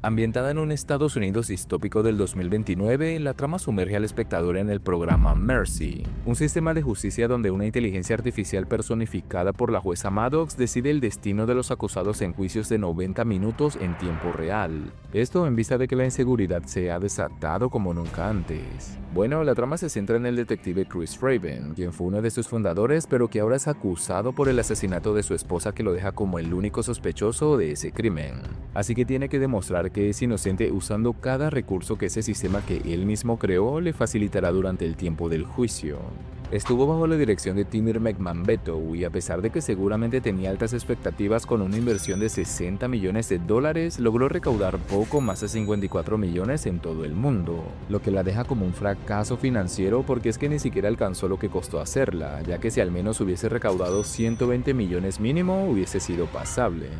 Ambientada en un Estados Unidos distópico del 2029, la trama sumerge al espectador en el programa Mercy, un sistema de justicia donde una inteligencia artificial personificada por la jueza Maddox decide el destino de los acusados en juicios de 90 minutos en tiempo real. Esto en vista de que la inseguridad se ha desatado como nunca antes. Bueno, la trama se centra en el detective Chris Raven, quien fue uno de sus fundadores, pero que ahora es acusado por el asesinato de su esposa, que lo deja como el único sospechoso de ese crimen. Así que tiene que demostrar que es inocente usando cada recurso que ese sistema que él mismo creó le facilitará durante el tiempo del juicio. Estuvo bajo la dirección de Timur Bekmambetov y a pesar de que seguramente tenía altas expectativas con una inversión de $60 millones, logró recaudar poco más de 54 millones en todo el mundo, lo que la deja como un fracaso financiero porque es que ni siquiera alcanzó lo que costó hacerla, ya que si al menos hubiese recaudado 120 millones mínimo hubiese sido pasable.